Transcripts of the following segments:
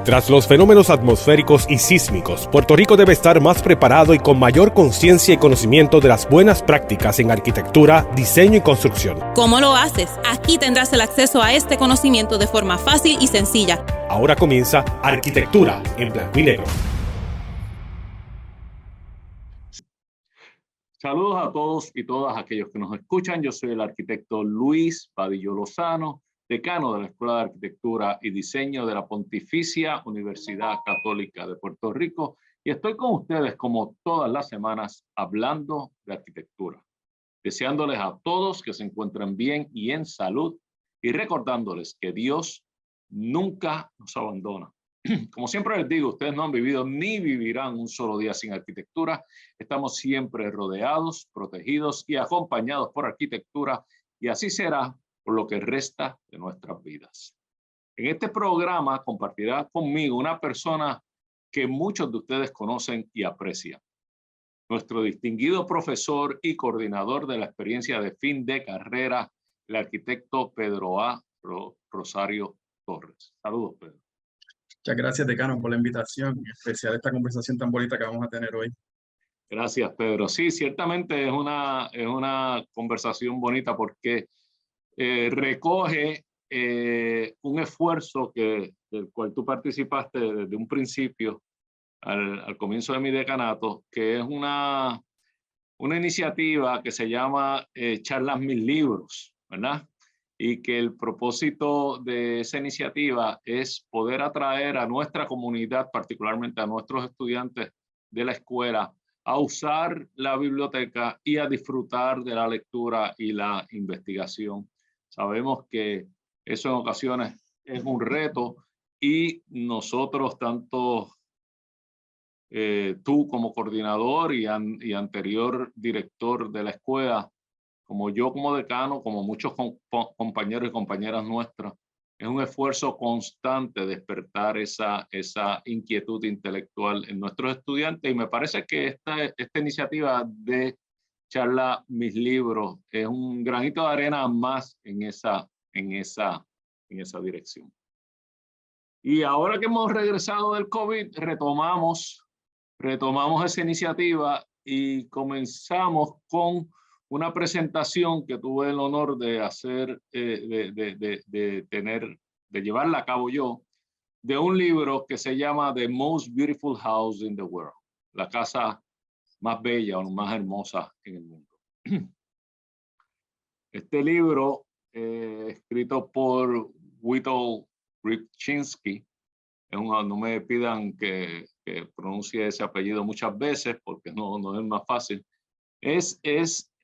Tras los fenómenos atmosféricos y sísmicos, Puerto Rico debe estar más preparado y con mayor conciencia y conocimiento de las buenas prácticas en arquitectura, diseño y construcción. ¿Cómo lo haces? Aquí tendrás el acceso a este conocimiento de forma fácil y sencilla. Ahora comienza Arquitectura en Blanco y Negro. Saludos a todos y todas aquellos que nos escuchan. Yo soy el arquitecto Luis Padillo Lozano, decano de la Escuela de Arquitectura y Diseño de la Pontificia Universidad Católica de Puerto Rico, y estoy con ustedes como todas las semanas hablando de arquitectura, deseándoles a todos que se encuentren bien y en salud y recordándoles que Dios nunca nos abandona. Como siempre les digo, ustedes no han vivido ni vivirán un solo día sin arquitectura. Estamos siempre rodeados, protegidos y acompañados por arquitectura, y así será por lo que resta de nuestras vidas. En este programa compartirá conmigo una persona que muchos de ustedes conocen y aprecian. Nuestro distinguido profesor y coordinador de la experiencia de fin de carrera, el arquitecto Pedro A. Rosario Torres. Saludos, Pedro. Muchas gracias, decano, por la invitación, en especial esta conversación tan bonita que vamos a tener hoy. Gracias, Pedro. Sí, ciertamente es una conversación bonita porque recoge un esfuerzo del cual tú participaste desde un principio al comienzo de mi decanato, que es una iniciativa que se llama Charlas Mis Libros, ¿verdad? Y que el propósito de esa iniciativa es poder atraer a nuestra comunidad, particularmente a nuestros estudiantes de la escuela, a usar la biblioteca y a disfrutar de la lectura y la investigación. Sabemos que eso en ocasiones es un reto, y nosotros, tanto tú como coordinador y anterior director de la escuela, como yo como decano, como muchos compañeros y compañeras nuestras, es un esfuerzo constante despertar esa inquietud intelectual en nuestros estudiantes, y me parece que esta iniciativa de Charla Mis Libros es un granito de arena más en esa dirección. Y ahora que hemos regresado del COVID, retomamos esa iniciativa y comenzamos con una presentación que tuve el honor de hacer, de llevarla a cabo yo, de un libro que se llama The Most Beautiful House in the World, la casa más bella o más hermosa en el mundo. Este libro, escrito por Witold Rybczynski, no me pidan que pronuncie ese apellido muchas veces porque no es más fácil. Es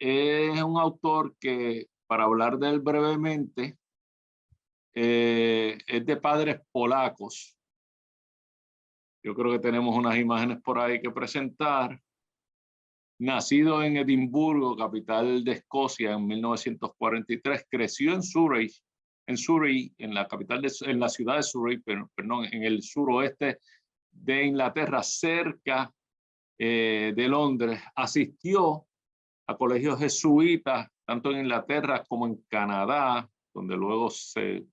un autor que, para hablar de él brevemente, es de padres polacos. Yo creo que tenemos unas imágenes por ahí que presentar. Nacido en Edimburgo, capital de Escocia, en 1943, creció en Surrey, en la ciudad de Surrey, perdón, en el suroeste de Inglaterra, cerca de Londres. Asistió a colegios jesuitas, tanto en Inglaterra como en Canadá, donde luego se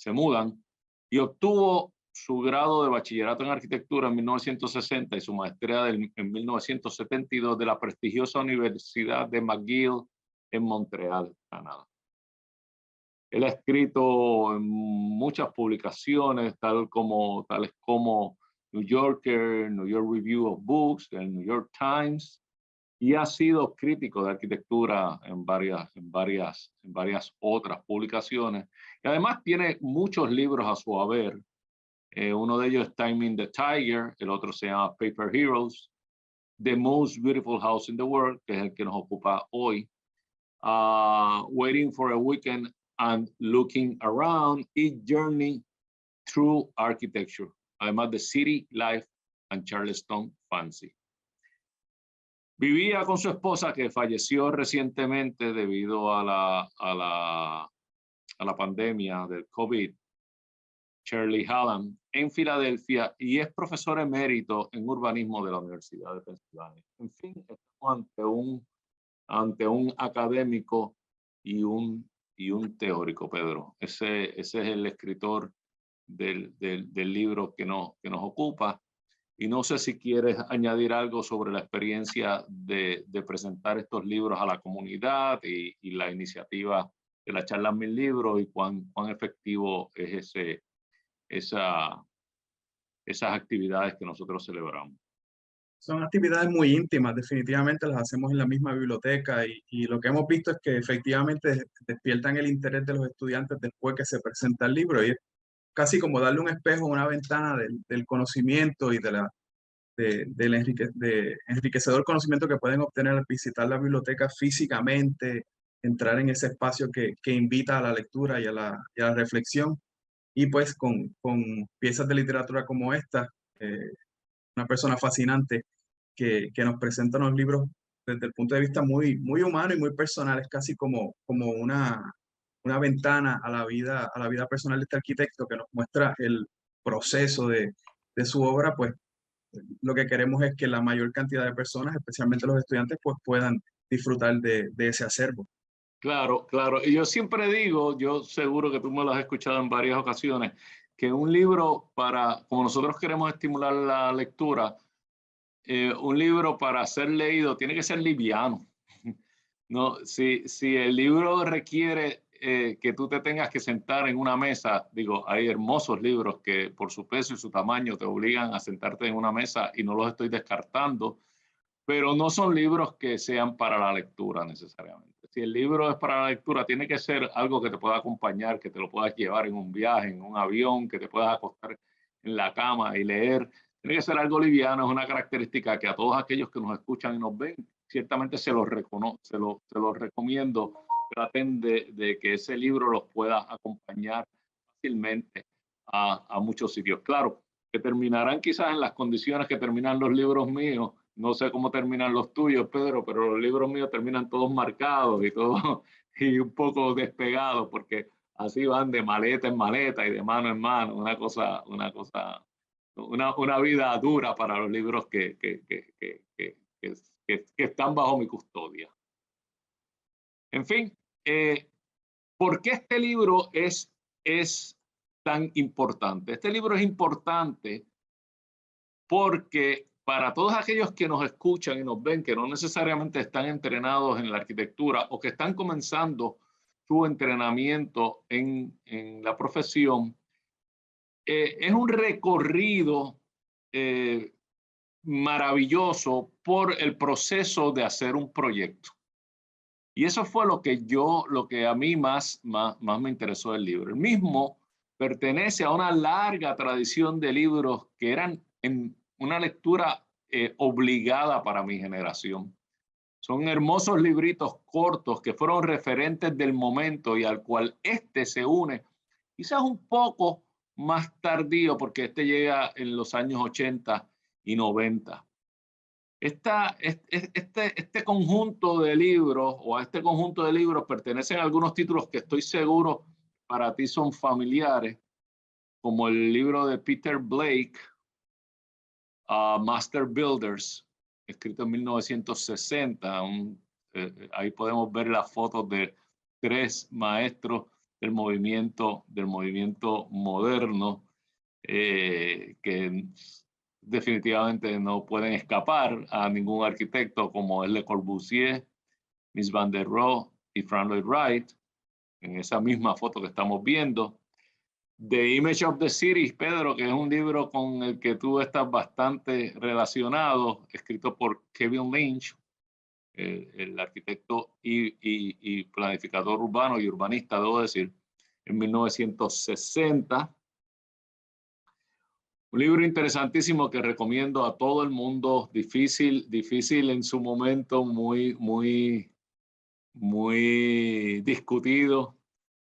mudan, y obtuvo su grado de bachillerato en arquitectura en 1960 y su maestría en 1972 de la prestigiosa Universidad de McGill en Montreal, Canadá. Él ha escrito en muchas publicaciones, tales como New Yorker, New York Review of Books, el New York Times, y ha sido crítico de arquitectura en varias otras publicaciones. Y además tiene muchos libros a su haber. Uno de ellos es Taming the Tiger, el otro se llama Paper Heroes, The Most Beautiful House in the World, que es el que nos ocupa hoy, Waiting for a Weekend and Looking Around, y Journey Through Architecture, además de City Life and Charleston Fancy. Vivía con su esposa, que falleció recientemente debido a la pandemia del COVID, Shirley Hallam, en Filadelfia, y es profesor emérito en urbanismo de la Universidad de Pensilvania. En fin, estamos ante un académico y un teórico, Pedro. Ese es el escritor del libro que nos ocupa. Y no sé si quieres añadir algo sobre la experiencia de presentar estos libros a la comunidad y la iniciativa de la charla 1000 libros y cuán efectivo es esas actividades que nosotros celebramos. Son actividades muy íntimas, definitivamente las hacemos en la misma biblioteca y lo que hemos visto es que efectivamente despiertan el interés de los estudiantes después que se presenta el libro y es casi como darle un espejo, una ventana del conocimiento y del enriquecedor conocimiento que pueden obtener al visitar la biblioteca físicamente, entrar en ese espacio que invita a la lectura y a la reflexión. Y pues con piezas de literatura como esta, una persona fascinante que nos presenta unos libros desde el punto de vista muy, muy humano y muy personal, es casi como una ventana a la vida personal de este arquitecto que nos muestra el proceso de su obra, pues lo que queremos es que la mayor cantidad de personas, especialmente los estudiantes, pues puedan disfrutar de ese acervo. Claro, claro. Y yo siempre digo, yo seguro que tú me lo has escuchado en varias ocasiones, que un libro como nosotros queremos estimular la lectura, un libro para ser leído tiene que ser liviano. No, si el libro requiere que tú te tengas que sentar en una mesa, digo, hay hermosos libros que por su peso y su tamaño te obligan a sentarte en una mesa y no los estoy descartando, pero no son libros que sean para la lectura necesariamente. Si el libro es para la lectura, tiene que ser algo que te pueda acompañar, que te lo puedas llevar en un viaje, en un avión, que te puedas acostar en la cama y leer. Tiene que ser algo liviano, es una característica que a todos aquellos que nos escuchan y nos ven, ciertamente se los recomiendo. Traten de que ese libro los pueda acompañar fácilmente a muchos sitios. Claro, que terminarán quizás en las condiciones que terminan los libros míos. No sé cómo terminan los tuyos, Pedro, pero los libros míos terminan todos marcados y todo y un poco despegados porque así van de maleta en maleta y de mano en mano. Una vida dura para los libros que están bajo mi custodia. En fin, ¿por qué este libro es tan importante? Este libro es importante porque para todos aquellos que nos escuchan y nos ven, que no necesariamente están entrenados en la arquitectura o que están comenzando su entrenamiento en la profesión, es un recorrido maravilloso por el proceso de hacer un proyecto. Y eso fue lo que a mí más me interesó del libro. El mismo pertenece a una larga tradición de libros que eran en una lectura obligada para mi generación. Son hermosos libritos cortos que fueron referentes del momento y al cual este se une, quizás un poco más tardío porque este llega en los años 80 y 90. Este conjunto de libros o a este conjunto de libros pertenecen algunos títulos que estoy seguro para ti son familiares, como el libro de Peter Blake, Master Builders, escrito en 1960. Ahí podemos ver las fotos de 3 maestros del movimiento moderno que definitivamente no pueden escapar a ningún arquitecto como Le Corbusier, Mies van der Rohe y Frank Lloyd Wright, en esa misma foto que estamos viendo. The Image of the City, Pedro, que es un libro con el que tú estás bastante relacionado, escrito por Kevin Lynch, el arquitecto y planificador urbano y urbanista, debo decir, en 1960. Un libro interesantísimo que recomiendo a todo el mundo, difícil en su momento, muy discutido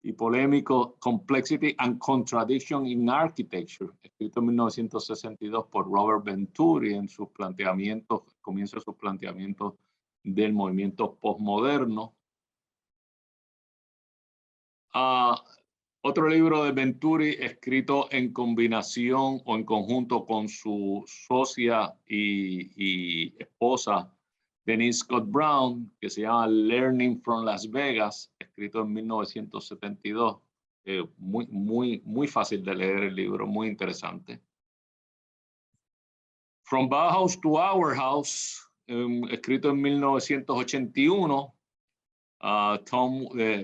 y polémico, Complexity and Contradiction in Architecture, escrito en 1962 por Robert Venturi en sus planteamientos, comienza sus planteamientos del movimiento postmoderno. Otro libro de Venturi escrito en combinación o en conjunto con su socia y esposa Denise Scott Brown, que se llama Learning from Las Vegas, escrito en 1972. muy fácil de leer el libro, muy interesante. From Bauhaus to Our House, escrito en 1981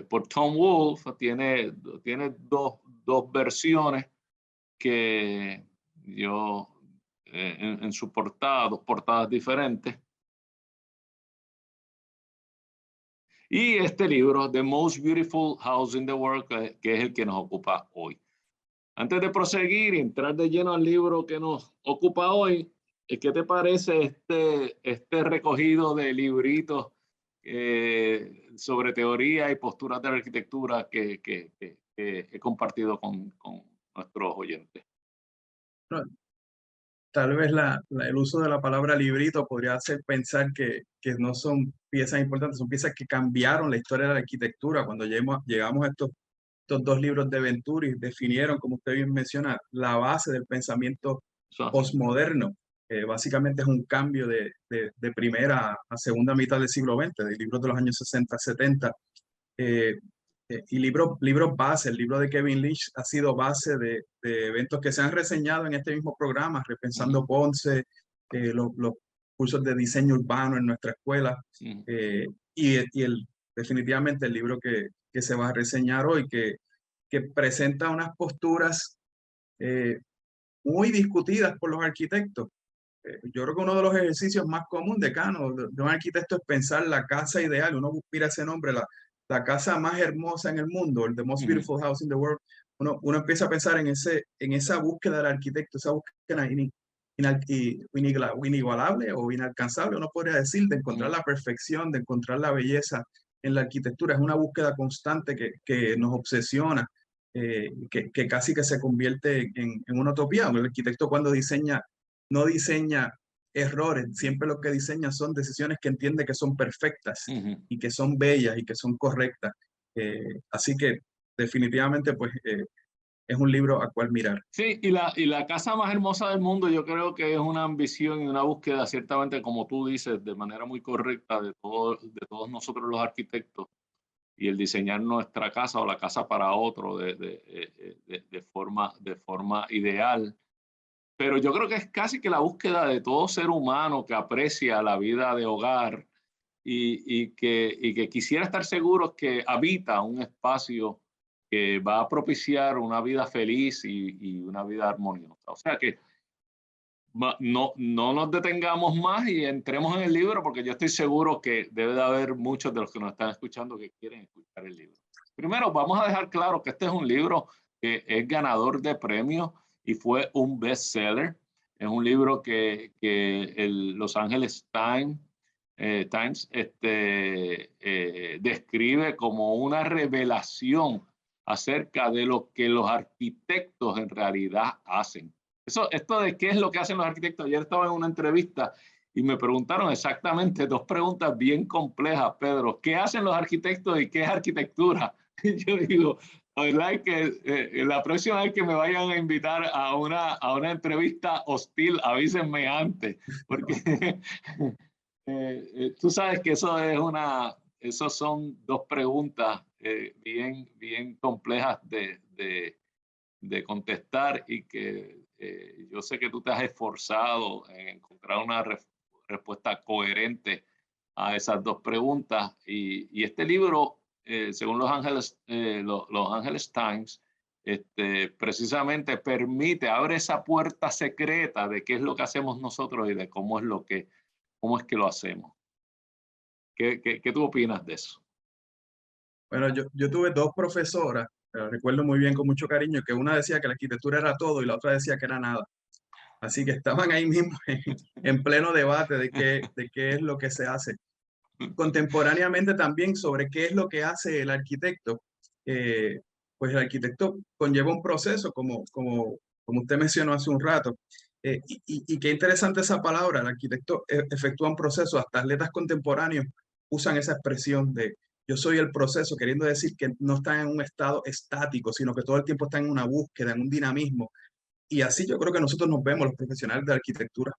por Tom Wolfe. Tiene dos versiones que yo en sus portadas diferentes. Y este libro, The Most Beautiful House in the World, que es el que nos ocupa hoy. Antes de proseguir y entrar de lleno al libro que nos ocupa hoy, ¿qué te parece este recogido de libritos sobre teoría y posturas de la arquitectura que he compartido con nuestros oyentes? Tal vez el uso de la palabra librito podría hacer pensar que no son piezas importantes, son piezas que cambiaron la historia de la arquitectura. Cuando llegamos a estos dos libros de Venturi, definieron, como usted bien menciona, la base del pensamiento postmoderno. Básicamente es un cambio de primera a segunda mitad del siglo XX, de libros de los años 60, 70. Y libros base, el libro de Kevin Lynch ha sido base de eventos que se han reseñado en este mismo programa, Repensando Ponce, los cursos de diseño urbano en nuestra escuela, definitivamente el libro que se va a reseñar hoy, que presenta unas posturas muy discutidas por los arquitectos. Yo creo que uno de los ejercicios más comunes de un arquitecto es pensar la casa ideal. Uno mira ese nombre, la casa más hermosa en el mundo, el The Most Beautiful House in the World. Uno empieza a pensar en esa búsqueda del arquitecto, esa búsqueda inigualable o inalcanzable, uno podría decir, de encontrar la perfección, de encontrar la belleza en la arquitectura. Es una búsqueda constante que nos obsesiona, que casi que se convierte en una utopía. El arquitecto, cuando diseña, no diseña errores, siempre lo que diseña son decisiones que entiende que son perfectas y que son bellas y que son correctas. Así que definitivamente pues es un libro a cual mirar. Sí, y la casa más hermosa del mundo yo creo que es una ambición y una búsqueda, ciertamente, como tú dices, de manera muy correcta de todos nosotros los arquitectos, y el diseñar nuestra casa o la casa para otro de forma ideal. Pero yo creo que es casi que la búsqueda de todo ser humano que aprecia la vida de hogar y que quisiera estar seguro que habita un espacio que va a propiciar una vida feliz y una vida armoniosa. O sea que no nos detengamos más y entremos en el libro, porque yo estoy seguro que debe de haber muchos de los que nos están escuchando que quieren escuchar el libro. Primero, vamos a dejar claro que este es un libro que es ganador de premios y fue un bestseller. Es un libro que el Los Angeles Times describe como una revelación acerca de lo que los arquitectos en realidad hacen. Esto de qué es lo que hacen los arquitectos. Ayer estaba en una entrevista y me preguntaron exactamente dos preguntas bien complejas, Pedro. ¿Qué hacen los arquitectos y qué es arquitectura? Y yo digo, la verdad es que la próxima vez que me vayan a invitar a una entrevista hostil, avísenme antes, porque tú sabes que esos son dos preguntas bien complejas de contestar, y que yo sé que tú te has esforzado en encontrar una respuesta coherente a esas dos preguntas. Y este libro, según Los Angeles Times, precisamente abre esa puerta secreta de qué es lo que hacemos nosotros y de cómo es que lo hacemos. ¿Qué tú opinas de eso? Bueno, yo tuve dos profesoras, recuerdo muy bien, con mucho cariño, que una decía que la arquitectura era todo y la otra decía que era nada. Así que estaban ahí mismo en pleno debate de qué es lo que se hace. Contemporáneamente también sobre qué es lo que hace el arquitecto. Pues el arquitecto conlleva un proceso, como usted mencionó hace un rato. Y qué interesante esa palabra, el arquitecto efectúa un proceso. Hasta atletas contemporáneos usan esa expresión de yo soy el proceso, queriendo decir que no están en un estado estático, sino que todo el tiempo están en una búsqueda, en un dinamismo. Y así yo creo que nosotros nos vemos, los profesionales de la arquitectura.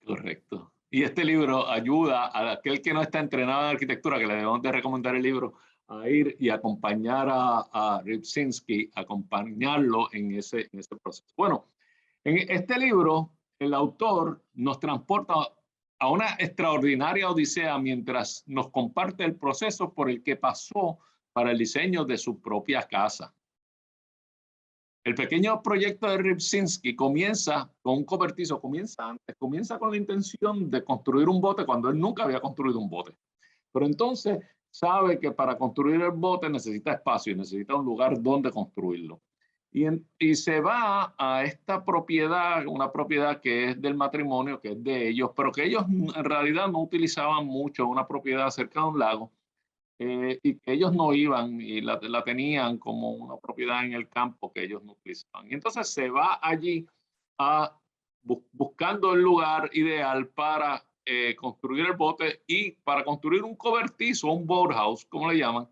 Correcto. Y este libro ayuda a aquel que no está entrenado en arquitectura, que le debemos de recomendar el libro, a ir y acompañar a Rybczynski, acompañarlo en ese proceso. Bueno, en este libro, el autor nos transporta a una extraordinaria odisea mientras nos comparte el proceso por el que pasó para el diseño de su propia casa. El pequeño proyecto de Rybczynski comienza con un cobertizo, comienza con la intención de construir un bote cuando él nunca había construido un bote. Pero entonces sabe que para construir el bote necesita espacio y necesita un lugar donde construirlo. Y se va a esta propiedad, una propiedad que es del matrimonio, que es de ellos, pero que ellos en realidad no utilizaban mucho, una propiedad cerca de un lago, y que ellos no iban y la tenían como una propiedad en el campo que ellos no utilizaban. Y entonces se va allí buscando el lugar ideal para construir el bote y para construir un cobertizo, un boathouse, como le llaman,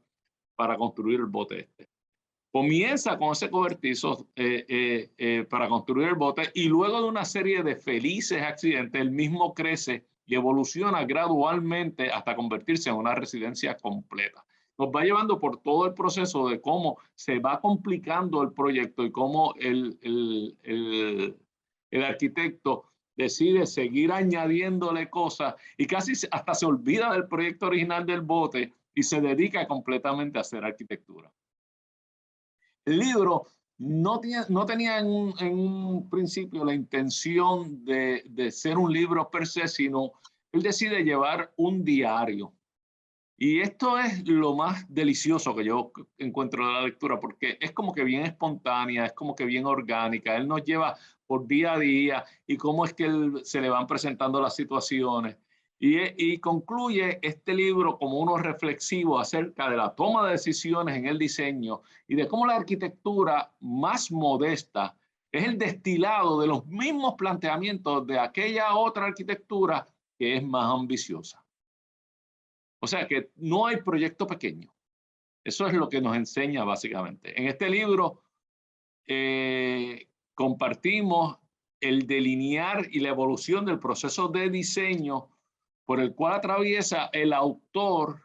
para construir el bote este. Comienza con ese cobertizo para construir el bote y luego de una serie de felices accidentes, el mismo crece y evoluciona gradualmente hasta convertirse en una residencia completa. Nos va llevando por todo el proceso de cómo se va complicando el proyecto y cómo el arquitecto decide seguir añadiéndole cosas y casi hasta se olvida del proyecto original del bote y se dedica completamente a hacer arquitectura. El libro no tenía en un principio la intención de ser un libro per se, sino él decide llevar un diario. Y esto es lo más delicioso que yo encuentro de la lectura, porque es como que bien espontánea, es como que bien orgánica. Él nos lleva por día a día y cómo es que se le van presentando las situaciones. Y concluye este libro como uno reflexivo acerca de la toma de decisiones en el diseño y de cómo la arquitectura más modesta es el destilado de los mismos planteamientos de aquella otra arquitectura que es más ambiciosa. O sea que no hay proyecto pequeño. Eso es lo que nos enseña básicamente. En este libro compartimos el delinear y la evolución del proceso de diseño por el cual atraviesa el autor,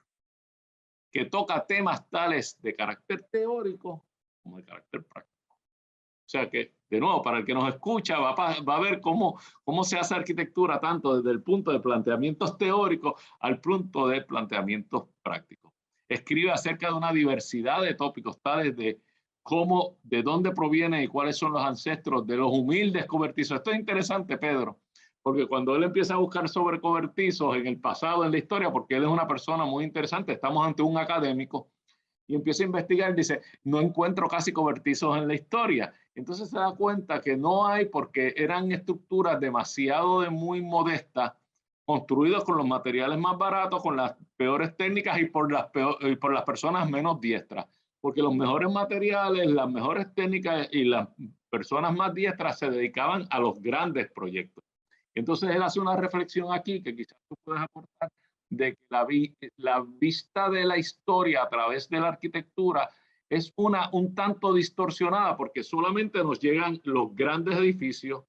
que toca temas tales de carácter teórico como de carácter práctico. O sea que, de nuevo, para el que nos escucha, va a ver cómo se hace arquitectura tanto desde el punto de planteamientos teóricos al punto de planteamientos prácticos. Escribe acerca de una diversidad de tópicos tales de cómo, de dónde provienen y cuáles son los ancestros de los humildes cobertizos. Esto es interesante, Pedro, porque cuando él empieza a buscar sobre cobertizos en el pasado, en la historia, porque él es una persona muy interesante, estamos ante un académico, y empieza a investigar y dice, no encuentro casi cobertizos en la historia. Entonces se da cuenta que no hay, porque eran estructuras demasiado muy modestas, construidos con los materiales más baratos, con las peores técnicas y por las personas menos diestras. Porque los mejores materiales, las mejores técnicas y las personas más diestras se dedicaban a los grandes proyectos. Entonces él hace una reflexión aquí que quizás tú puedas aportar, de que la vista de la historia a través de la arquitectura es un tanto distorsionada, porque solamente nos llegan los grandes edificios,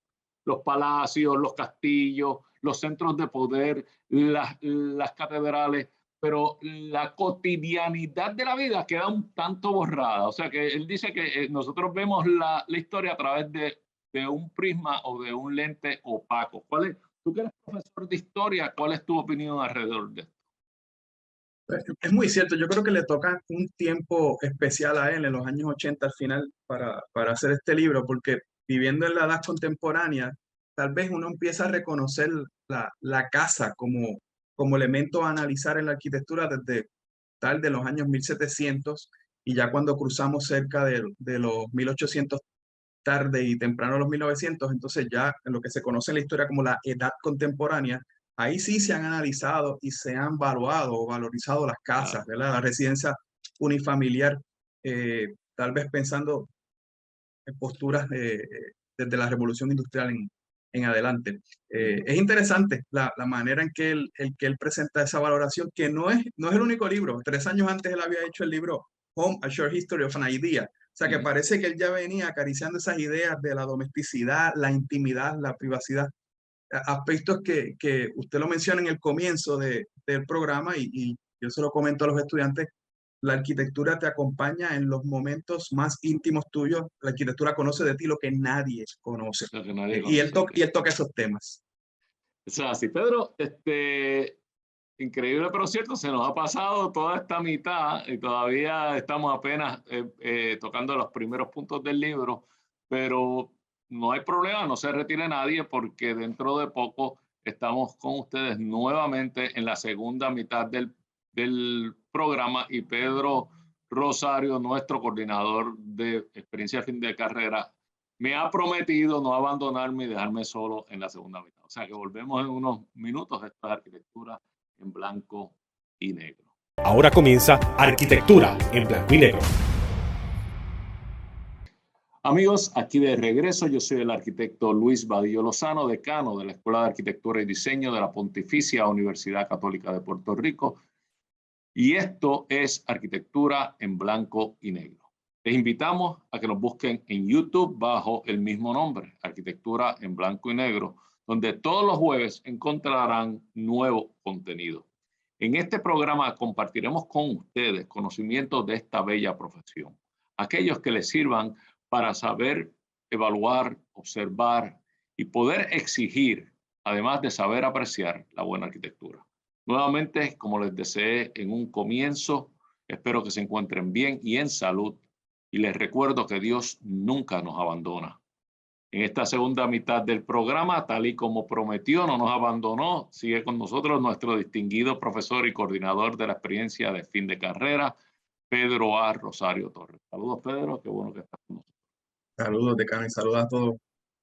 los palacios, los castillos, los centros de poder, las catedrales, pero la cotidianidad de la vida queda un tanto borrada. O sea que él dice que nosotros vemos la historia a través de un prisma o de un lente opaco. Tú que eres profesor de historia, ¿cuál es tu opinión alrededor de esto? Es muy cierto, yo creo que le toca un tiempo especial a él en los años 80 al final para hacer este libro, porque viviendo en la edad contemporánea, tal vez uno empieza a reconocer la casa como elemento a analizar en la arquitectura desde tal de los años 1700, y ya cuando cruzamos cerca de los 1800 tarde y temprano los 1900, entonces ya en lo que se conoce en la historia como la edad contemporánea, ahí sí se han analizado y se han valuado o valorizado las casas, ¿verdad? La residencia unifamiliar, tal vez pensando en posturas desde la revolución industrial en adelante. Es interesante la manera en que él presenta esa valoración, que no es el único libro. 3 años antes él había hecho el libro Home, A Short History of an Idea. O sea que parece que él ya venía acariciando esas ideas de la domesticidad, la intimidad, la privacidad, aspectos que usted lo menciona en el comienzo del programa, y yo se lo comento a los estudiantes, La arquitectura te acompaña en los momentos más íntimos tuyos. La arquitectura conoce de ti lo que nadie conoce. Lo que nadie Y conoce. él toca esos temas. O sea, sí, Pedro, increíble, pero cierto, se nos ha pasado toda esta mitad y todavía estamos apenas tocando los primeros puntos del libro, pero no hay problema, no se retire nadie porque dentro de poco estamos con ustedes nuevamente en la segunda mitad del programa y Pedro Rosario, nuestro coordinador de experiencia de fin de carrera, me ha prometido no abandonarme y dejarme solo en la segunda mitad. O sea que volvemos en unos minutos de esta arquitectura en blanco y negro. Ahora comienza Arquitectura en blanco y negro. Amigos, aquí de regreso, yo soy el arquitecto Luis Vadillo Lozano, decano de la Escuela de Arquitectura y Diseño de la Pontificia Universidad Católica de Puerto Rico, y esto es Arquitectura en blanco y negro. Les invitamos a que nos busquen en YouTube bajo el mismo nombre, Arquitectura en blanco y negro, donde todos los jueves encontrarán nuevo contenido. En este programa compartiremos con ustedes conocimientos de esta bella profesión, aquellos que les sirvan para saber evaluar, observar y poder exigir, además de saber apreciar la buena arquitectura. Nuevamente, como les deseé en un comienzo, espero que se encuentren bien y en salud. Y les recuerdo que Dios nunca nos abandona. En esta segunda mitad del programa, tal y como prometió, no nos abandonó. Sigue con nosotros nuestro distinguido profesor y coordinador de la experiencia de fin de carrera, Pedro A. Rosario Torres. Saludos, Pedro. Qué bueno que estás con nosotros. Saludos, decano, y saludos a todos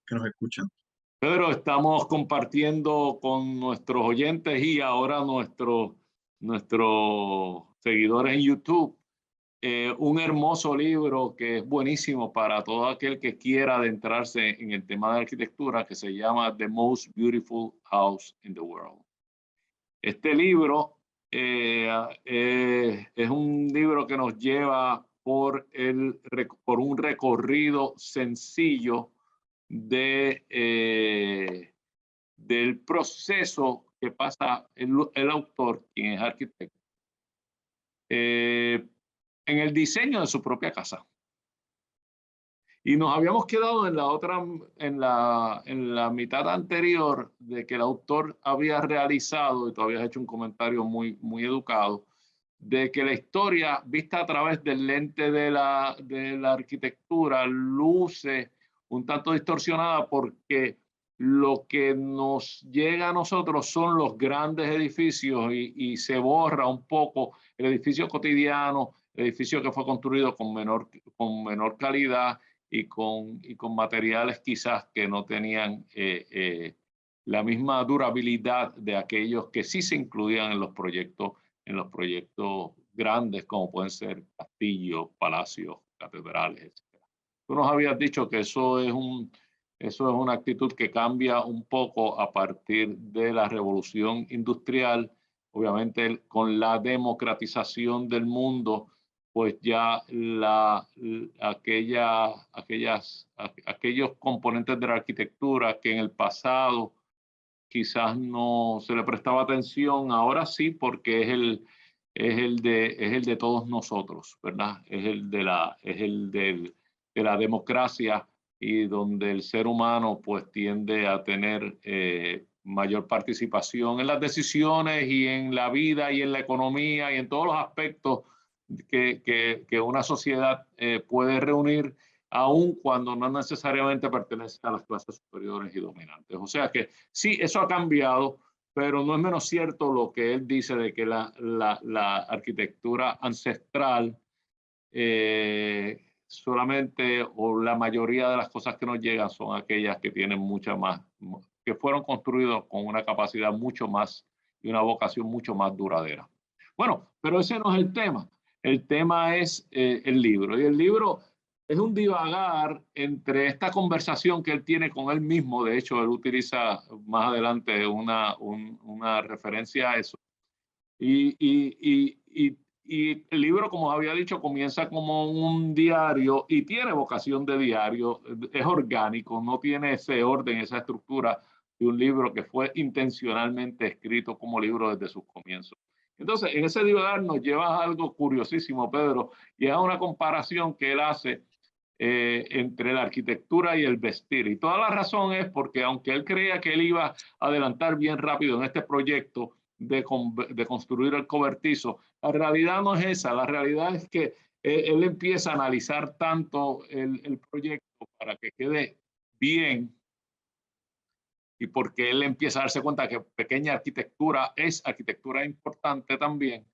que nos escuchan. Pedro, estamos compartiendo con nuestros oyentes y ahora nuestros seguidores en YouTube un hermoso libro que es buenísimo para todo aquel que quiera adentrarse en el tema de arquitectura, que se llama The Most Beautiful House in the World. Este libro es un libro que nos lleva por un recorrido sencillo del proceso que pasa el autor, quien es arquitecto, en el diseño de su propia casa. Y nos habíamos quedado en la mitad anterior de que el autor había realizado, y tú habías hecho un comentario muy, muy educado, de que la historia vista a través del lente de la arquitectura luce un tanto distorsionada porque lo que nos llega a nosotros son los grandes edificios y se borra un poco el edificio cotidiano, el edificio que fue construido con menor calidad y con materiales quizás que no tenían la misma durabilidad de aquellos que sí se incluían en los proyectos grandes, como pueden ser castillos, palacios, catedrales, etc. Tú nos habías dicho que eso es una actitud que cambia un poco a partir de la revolución industrial. Obviamente, con la democratización del mundo, pues ya aquellos componentes de la arquitectura que en el pasado quizás no se le prestaba atención, ahora sí, porque es el de todos nosotros, ¿verdad? Es el de la democracia, y donde el ser humano pues tiende a tener mayor participación en las decisiones y en la vida y en la economía y en todos los aspectos que una sociedad puede reunir, aun cuando no necesariamente pertenece a las clases superiores y dominantes. O sea que sí, eso ha cambiado, pero no es menos cierto lo que él dice de que la arquitectura ancestral solamente, o la mayoría de las cosas que nos llegan son aquellas que tienen mucha más, que fueron construidos con una capacidad mucho más y una vocación mucho más duradera. Bueno, pero ese no es el tema. El tema es el libro. Y el libro es un divagar entre esta conversación que él tiene con él mismo. De hecho, él utiliza más adelante una referencia a eso. Y el libro, como había dicho, comienza como un diario y tiene vocación de diario. Es orgánico, no tiene ese orden, esa estructura de un libro que fue intencionalmente escrito como libro desde sus comienzos. Entonces, en ese divagar nos lleva a algo curiosísimo, Pedro, y es una comparación que él hace entre la arquitectura y el vestir. Y toda la razón es porque aunque él creía que él iba a adelantar bien rápido en este proyecto de construir el cobertizo, la realidad no es esa. La realidad es que él empieza a analizar tanto el proyecto para que quede bien, y porque él empieza a darse cuenta que pequeña arquitectura es arquitectura importante también,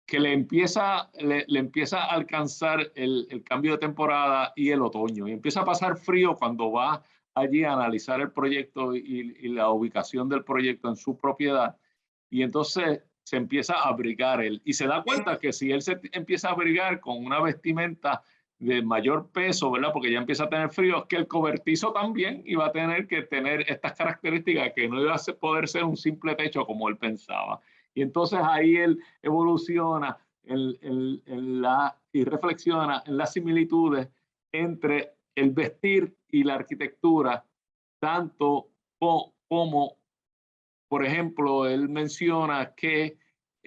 que le empieza a alcanzar el cambio de temporada y el otoño, y empieza a pasar frío cuando va allí a analizar el proyecto y la ubicación del proyecto en su propiedad, y entonces se empieza a abrigar él, y se da cuenta que si él se empieza a abrigar con una vestimenta de mayor peso, ¿verdad? Porque ya empieza a tener frío, es que el cobertizo también iba a tener que tener estas características, que no iba a poder ser un simple techo como él pensaba. Y entonces ahí él evoluciona y reflexiona en las similitudes entre el vestir y la arquitectura, tanto como, por ejemplo, él menciona que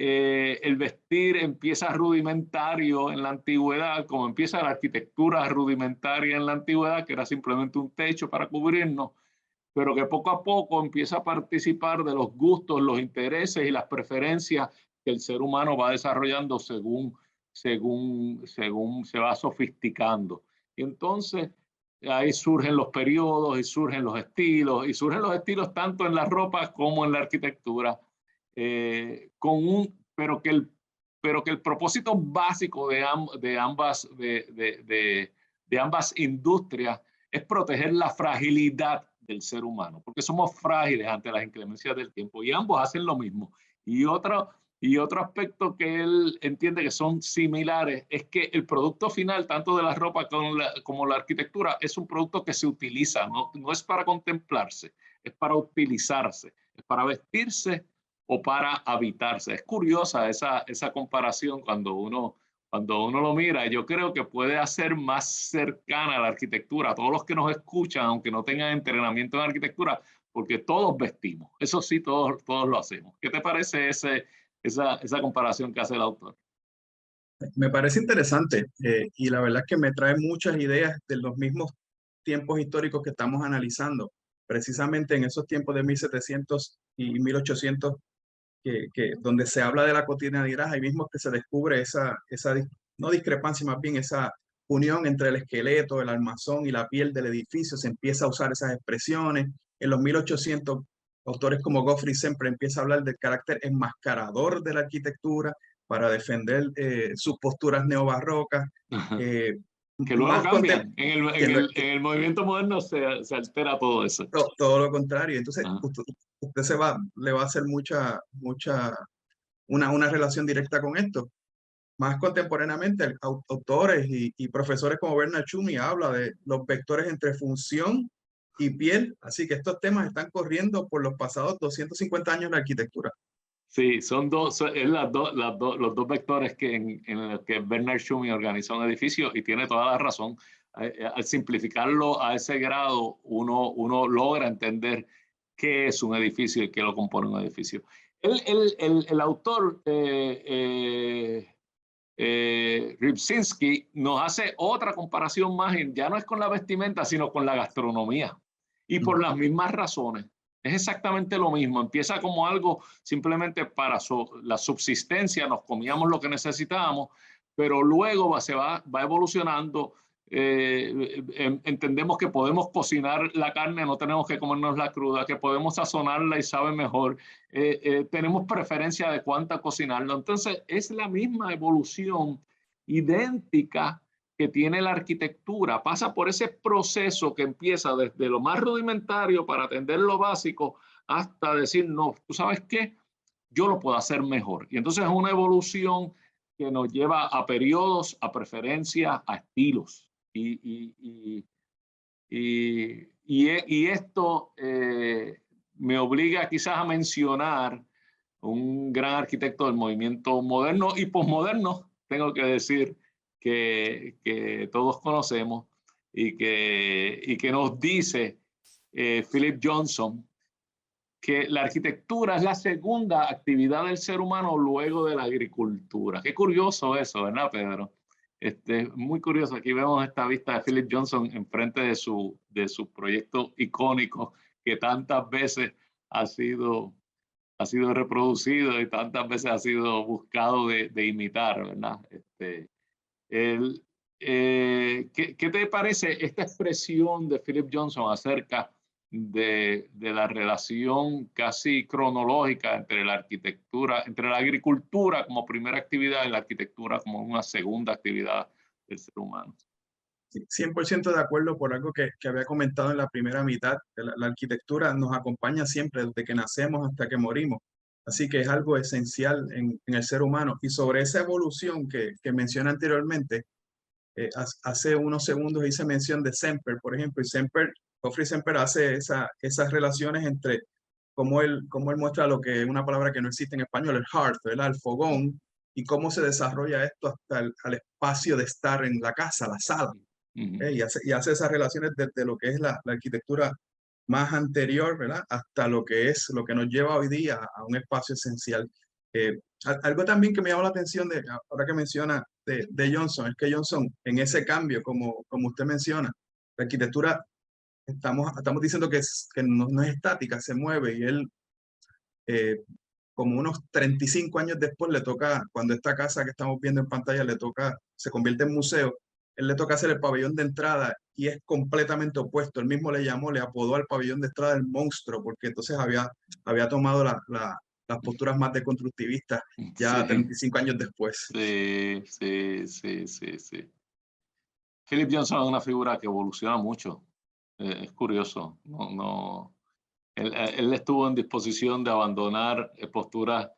el vestir empieza rudimentario en la antigüedad, como empieza la arquitectura rudimentaria en la antigüedad, que era simplemente un techo para cubrirnos, pero que poco a poco empieza a participar de los gustos, los intereses y las preferencias que el ser humano va desarrollando según se va sofisticando. Y entonces ahí surgen los periodos y surgen los estilos tanto en la ropa como en la arquitectura, pero que el propósito básico de ambas industrias es proteger la fragilidad del ser humano, porque somos frágiles ante las inclemencias del tiempo, y ambos hacen lo mismo. Y otro aspecto que él entiende que son similares es que el producto final, tanto de la ropa como la arquitectura, es un producto que se utiliza, no es para contemplarse, es para utilizarse, es para vestirse o para habitarse. Es curiosa esa comparación cuando uno lo mira. Yo creo que puede hacer más cercana a la arquitectura a todos los que nos escuchan, aunque no tengan entrenamiento en arquitectura, porque todos vestimos. Eso sí, todos lo hacemos. ¿Qué te parece esa comparación que hace el autor? Me parece interesante y la verdad es que me trae muchas ideas de los mismos tiempos históricos que estamos analizando, precisamente en esos tiempos de 1700 y 1800, donde se habla de la cotidianidad, ahí mismo que se descubre no discrepancia, más bien esa unión entre el esqueleto, el armazón y la piel del edificio. Se empieza a usar esas expresiones. En los 1800, autores como Geoffrey siempre empieza a hablar del carácter enmascarador de la arquitectura para defender sus posturas neobarrocas. Que luego cambian. En el movimiento moderno se altera todo eso. Todo lo contrario. Entonces, usted le va a hacer una relación directa con esto. Más contemporáneamente, autores y profesores como Bernard Tschumi habla de los vectores entre función y piel. Así que estos temas están corriendo por los pasados 250 años de la arquitectura. Sí, son los dos vectores en los que Bernard Tschumi organizó un edificio, y tiene toda la razón. Al simplificarlo a ese grado, uno logra entender qué es un edificio y qué lo compone un edificio. El autor Rybczynski nos hace otra comparación más, ya no es con la vestimenta, sino con la gastronomía, y por las mismas razones. Es exactamente lo mismo. Empieza como algo simplemente para la subsistencia, nos comíamos lo que necesitábamos, pero luego va evolucionando. Entendemos que podemos cocinar la carne, no tenemos que comernos la cruda, que podemos sazonarla y sabe mejor. Tenemos preferencia de cuánta cocinarla. Entonces, es la misma evolución idéntica que tiene la arquitectura. Pasa por ese proceso que empieza desde lo más rudimentario para atender lo básico hasta decir, no, ¿tú sabes qué? Yo lo puedo hacer mejor. Y entonces es una evolución que nos lleva a periodos, a preferencias, a estilos. Y esto me obliga quizás a mencionar un gran arquitecto del movimiento moderno y posmoderno, tengo que decir, que todos conocemos y que nos dice Philip Johnson, que la arquitectura es la segunda actividad del ser humano luego de la agricultura. Qué curioso eso, ¿verdad, Pedro? Muy curioso. Aquí vemos esta vista de Philip Johnson enfrente de su proyecto icónico que tantas veces ha sido reproducido y tantas veces ha sido buscado de imitar, ¿verdad? ¿Qué te parece esta expresión de Philip Johnson acerca de la relación casi cronológica entre la arquitectura, entre la agricultura como primera actividad y la arquitectura como una segunda actividad del ser humano? 100% de acuerdo por algo que había comentado en la primera mitad. La arquitectura nos acompaña siempre desde que nacemos hasta que morimos. Así que es algo esencial en el ser humano. Y sobre esa evolución que mencioné anteriormente, hace unos segundos hice mención de Semper, por ejemplo, y Geoffrey Semper hace esas relaciones entre cómo él muestra lo que es una palabra que no existe en español, el hearth, ¿verdad? El fogón, y cómo se desarrolla esto hasta al espacio de estar en la casa, la sala. Y hace esas relaciones desde lo que es la arquitectura más anterior, ¿verdad? Hasta lo que nos lleva hoy día a un espacio esencial. Algo también que me llama la atención ahora que menciona de Johnson, es que Johnson, en ese cambio, como usted menciona, la arquitectura, estamos diciendo que no es estática, se mueve, y él, como unos 35 años después, le toca, cuando esta casa que estamos viendo en pantalla se convierte en museo, él le toca hacer el pabellón de entrada y es completamente opuesto. Él mismo le apodó al pabellón de entrada el monstruo, porque entonces había tomado las posturas más deconstructivistas ya 35 años después. Sí. Philip Johnson es una figura que evoluciona mucho. Es curioso. Él estuvo en disposición de abandonar posturas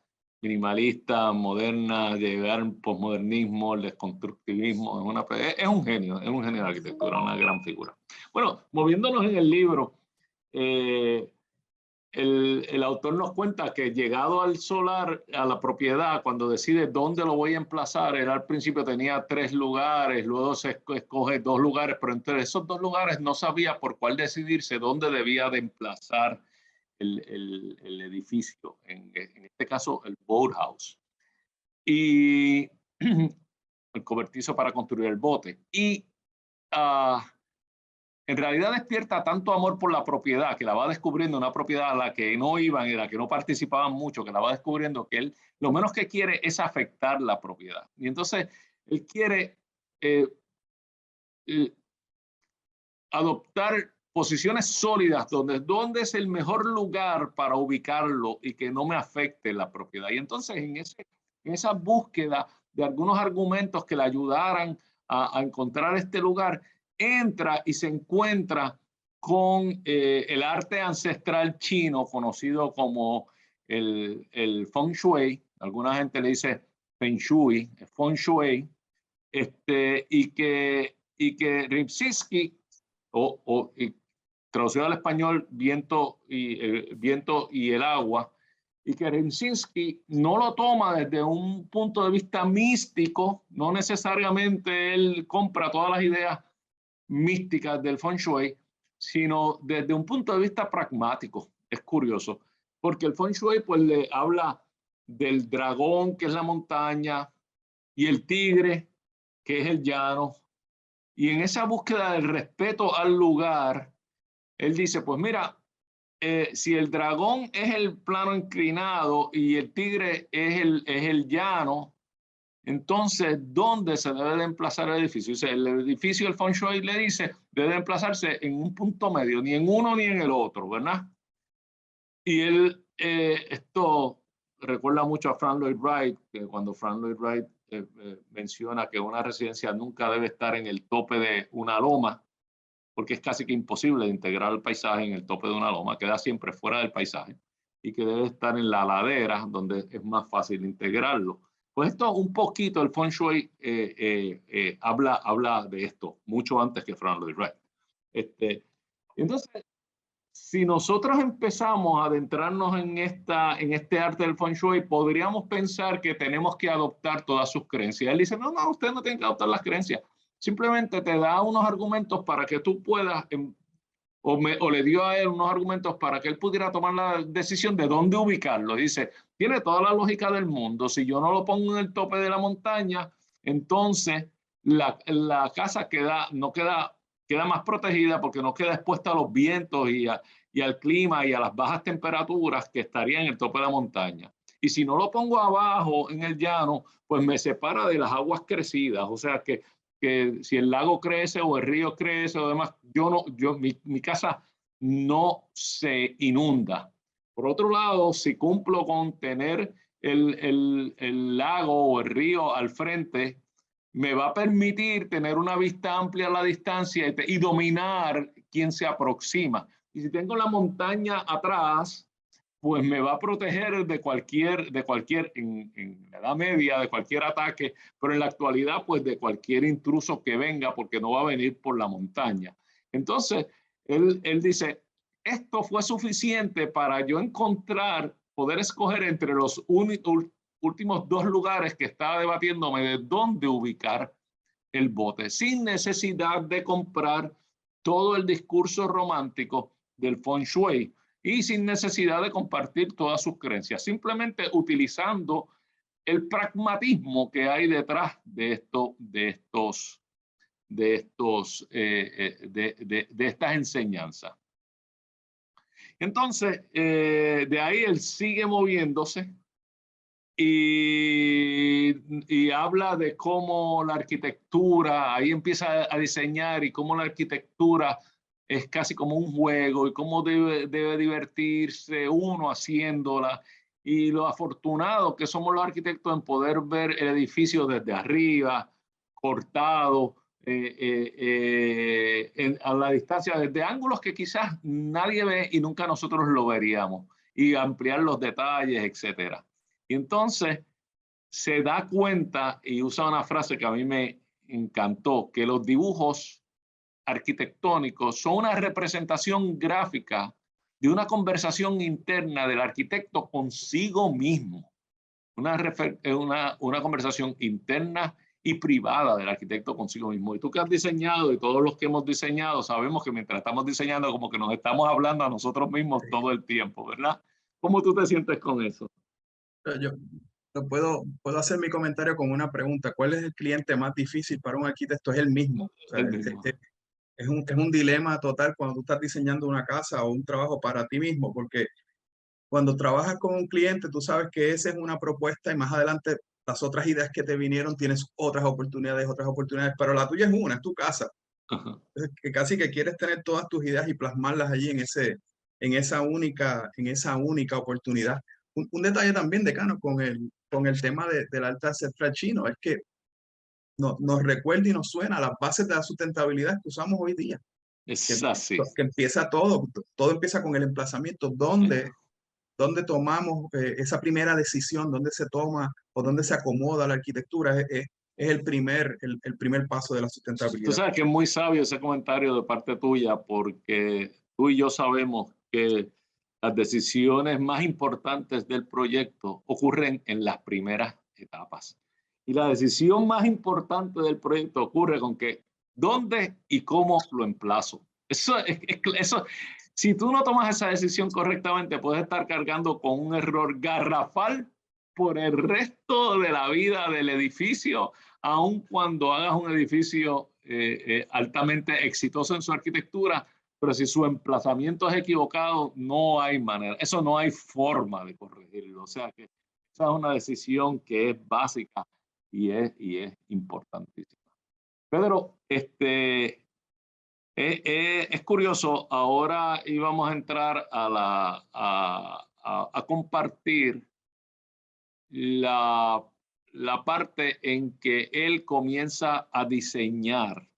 minimalistas, modernas, llegar al posmodernismo, el desconstructivismo. Es un genio de la arquitectura, una gran figura. Bueno, moviéndonos en el libro, el autor nos cuenta que llegado al solar, a la propiedad, cuando decide dónde lo voy a emplazar, él al principio tenía 3 lugares, luego se escoge 2 lugares, pero entre esos 2 lugares no sabía por cuál decidirse dónde debía de emplazar el edificio, en este caso el boathouse, y el cobertizo para construir el bote. Y en realidad despierta tanto amor por la propiedad, que la va descubriendo, una propiedad a la que no iban y a la que no participaban mucho, que la va descubriendo, que él lo menos que quiere es afectar la propiedad. Y entonces él quiere adoptar posiciones sólidas donde es el mejor lugar para ubicarlo y que no me afecte la propiedad. Y entonces en esa búsqueda de algunos argumentos que le ayudaran a encontrar este lugar, entra y se encuentra con el arte ancestral chino conocido como el Feng Shui. Alguna gente le dice Feng Shui, Feng Shui, y que Ripsitsky, y traducido al español, viento y el agua, y que Ripsitsky no lo toma desde un punto de vista místico, no necesariamente él compra todas las ideas místicas del Feng Shui, sino desde un punto de vista pragmático. Es curioso, porque el Feng Shui pues le habla del dragón, que es la montaña, y el tigre, que es el llano, y en esa búsqueda del respeto al lugar, él dice, pues mira, si el dragón es el plano inclinado y el tigre es el llano, entonces, ¿dónde se debe de emplazar el edificio? O sea, el edificio, el Feng Shui le dice, debe emplazarse en un punto medio, ni en uno ni en el otro, ¿verdad? Y él, esto recuerda mucho a Frank Lloyd Wright, que cuando Frank Lloyd Wright menciona que una residencia nunca debe estar en el tope de una loma, porque es casi que imposible integrar el paisaje en el tope de una loma, queda siempre fuera del paisaje, y que debe estar en la ladera, donde es más fácil integrarlo. Pues esto un poquito, el Feng Shui habla de esto, mucho antes que Frank Lloyd Wright. Entonces, si nosotros empezamos a adentrarnos en este arte del Feng Shui, podríamos pensar que tenemos que adoptar todas sus creencias. Él dice, no, usted no tiene que adoptar las creencias. Simplemente te da unos argumentos para que tú puedas o le dio a él unos argumentos para que él pudiera tomar la decisión de dónde ubicarlo. Dice, tiene toda la lógica del mundo. Si yo no lo pongo en el tope de la montaña, entonces la casa queda más protegida porque no queda expuesta a los vientos y al clima y a las bajas temperaturas que estarían en el tope de la montaña. Y si no lo pongo abajo en el llano, pues me separa de las aguas crecidas. O sea que si el lago crece o el río crece o demás, mi casa no se inunda. Por otro lado, si cumplo con tener el lago o el río al frente, me va a permitir tener una vista amplia a la distancia y dominar quién se aproxima. Y si tengo la montaña atrás, pues me va a proteger de cualquier en la Edad Media, de cualquier ataque, pero en la actualidad, pues de cualquier intruso que venga, porque no va a venir por la montaña. Entonces, él dice, esto fue suficiente para yo poder escoger entre los últimos dos lugares que estaba debatiéndome de dónde ubicar el bote, sin necesidad de comprar todo el discurso romántico del Feng Shui y sin necesidad de compartir todas sus creencias, simplemente utilizando el pragmatismo que hay detrás de estas enseñanzas. Entonces, de ahí él sigue moviéndose y habla de cómo la arquitectura, ahí empieza a diseñar y cómo la arquitectura es casi como un juego y cómo debe divertirse uno haciéndola, y lo afortunados que somos los arquitectos en poder ver el edificio desde arriba, cortado, a la distancia, desde ángulos que quizás nadie ve y nunca nosotros lo veríamos, y ampliar los detalles, etcétera. Y entonces se da cuenta y usa una frase que a mí me encantó, que los dibujos arquitectónicos son una representación gráfica de una conversación interna del arquitecto consigo mismo. Una conversación interna y privada del arquitecto consigo mismo. Y tú que has diseñado y todos los que hemos diseñado sabemos que mientras estamos diseñando como que nos estamos hablando a nosotros mismos todo el tiempo, ¿verdad? ¿Cómo tú te sientes con eso? Yo puedo hacer mi comentario con una pregunta. ¿Cuál es el cliente más difícil para un arquitecto? Es el mismo. O sea, El mismo. es un dilema total cuando tú estás diseñando una casa o un trabajo para ti mismo, porque cuando trabajas con un cliente, tú sabes que esa es una propuesta y más adelante las otras ideas que te vinieron tienes otras oportunidades, pero la tuya es una, es tu casa. Es que casi que quieres tener todas tus ideas y plasmarlas allí en esa única oportunidad. Un detalle también, decano, con el tema del arte ancestral chino, es que nos recuerda y nos suena a las bases de la sustentabilidad que usamos hoy día. Es así. Que empieza todo empieza con el emplazamiento, donde tomamos esa primera decisión, dónde se toma o dónde se acomoda la arquitectura, es el primer paso de la sustentabilidad. Tú sabes que es muy sabio ese comentario de parte tuya, porque tú y yo sabemos que las decisiones más importantes del proyecto ocurren en las primeras etapas. Y la decisión más importante del proyecto ocurre con que dónde y cómo lo emplazo. Eso, si tú no tomas esa decisión correctamente, puedes estar cargando con un error garrafal por el resto de la vida del edificio, aun cuando hagas un edificio altamente exitoso en su arquitectura, pero si su emplazamiento es equivocado, no hay manera, eso no hay forma de corregirlo. O sea que esa es una decisión que es básica y es importantísima. Pedro, es curioso, ahora íbamos a entrar a compartir la parte en que él comienza a diseñar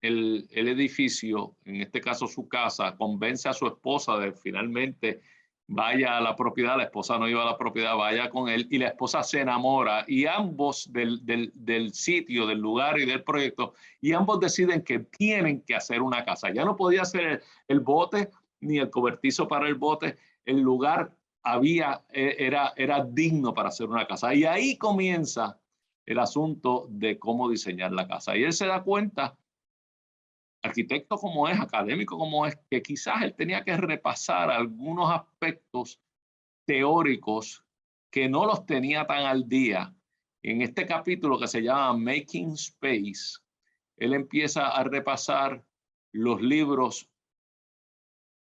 el edificio, en este caso su casa, convence a su esposa de finalmente vaya a la propiedad, la esposa no iba a la propiedad, vaya con él, y la esposa se enamora, y ambos del sitio, del lugar y del proyecto, y ambos deciden que tienen que hacer una casa. Ya no podía ser el bote, ni el cobertizo para el bote, el lugar era digno para hacer una casa. Y ahí comienza el asunto de cómo diseñar la casa. Y él se da cuenta, arquitecto como es, académico como es, que quizás él tenía que repasar algunos aspectos teóricos que no los tenía tan al día. En este capítulo que se llama Making Space, él empieza a repasar los libros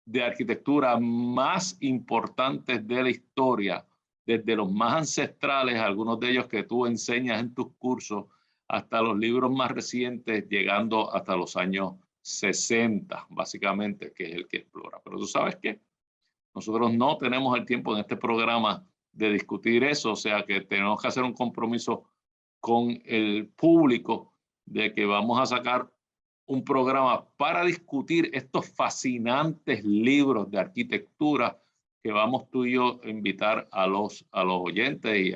de arquitectura más importantes de la historia, desde los más ancestrales, algunos de ellos que tú enseñas en tus cursos, hasta los libros más recientes, llegando hasta los años 60, básicamente, que es el que explora. Pero tú sabes que nosotros no tenemos el tiempo en este programa de discutir eso, o sea que tenemos que hacer un compromiso con el público de que vamos a sacar un programa para discutir estos fascinantes libros de arquitectura que vamos tú y yo a invitar a los oyentes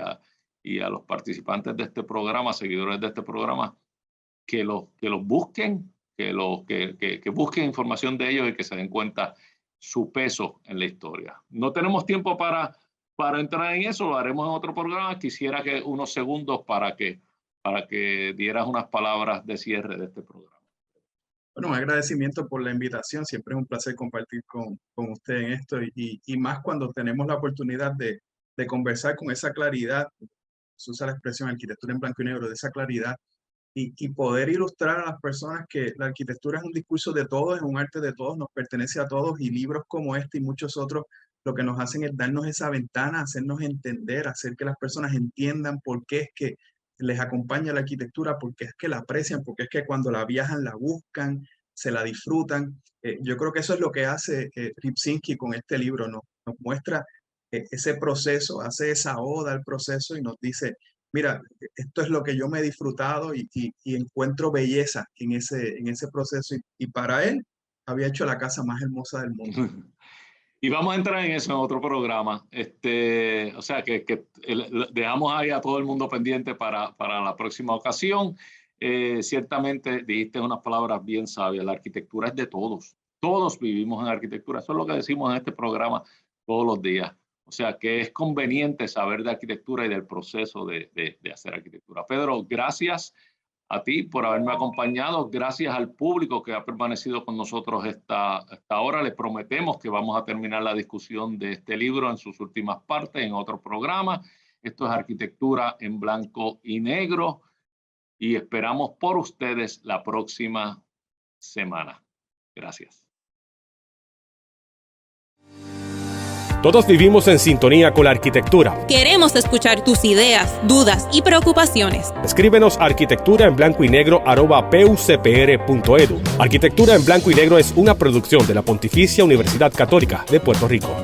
y a los participantes de este programa, seguidores de este programa, que los busquen, que busquen información de ellos y que se den cuenta su peso en la historia. No tenemos tiempo para entrar en eso, lo haremos en otro programa. Quisiera que unos segundos para que dieras unas palabras de cierre de este programa. Bueno, un agradecimiento por la invitación. Siempre es un placer compartir con usted en esto y más cuando tenemos la oportunidad de conversar con esa claridad. Se usa la expresión arquitectura en blanco y negro, de esa claridad y poder ilustrar a las personas que la arquitectura es un discurso de todos, es un arte de todos, nos pertenece a todos y libros como este y muchos otros lo que nos hacen es darnos esa ventana, hacernos entender, hacer que las personas entiendan por qué es que les acompaña la arquitectura, porque es que la aprecian, porque es que cuando la viajan la buscan, se la disfrutan. Yo creo que eso es lo que hace Rybczynski con este libro, nos muestra ese proceso, hace esa oda al proceso y nos dice, mira, esto es lo que yo me he disfrutado y encuentro belleza en ese proceso y para él había hecho la casa más hermosa del mundo. Y vamos a entrar en eso en otro programa. O sea, que dejamos ahí a todo el mundo pendiente para la próxima ocasión. Ciertamente dijiste unas palabras bien sabias. La arquitectura es de todos. Todos vivimos en arquitectura. Eso es lo que decimos en este programa todos los días. O sea, que es conveniente saber de arquitectura y del proceso de hacer arquitectura. Pedro, gracias a ti por haberme acompañado. Gracias al público que ha permanecido con nosotros esta hora. Les prometemos que vamos a terminar la discusión de este libro en sus últimas partes en otro programa. Esto es Arquitectura en Blanco y Negro y esperamos por ustedes la próxima semana. Gracias. Todos vivimos en sintonía con la arquitectura. Queremos escuchar tus ideas, dudas y preocupaciones. Escríbenos a arquitecturaenblancoynegro@pucpr.edu. Arquitectura en Blanco y Negro es una producción de la Pontificia Universidad Católica de Puerto Rico.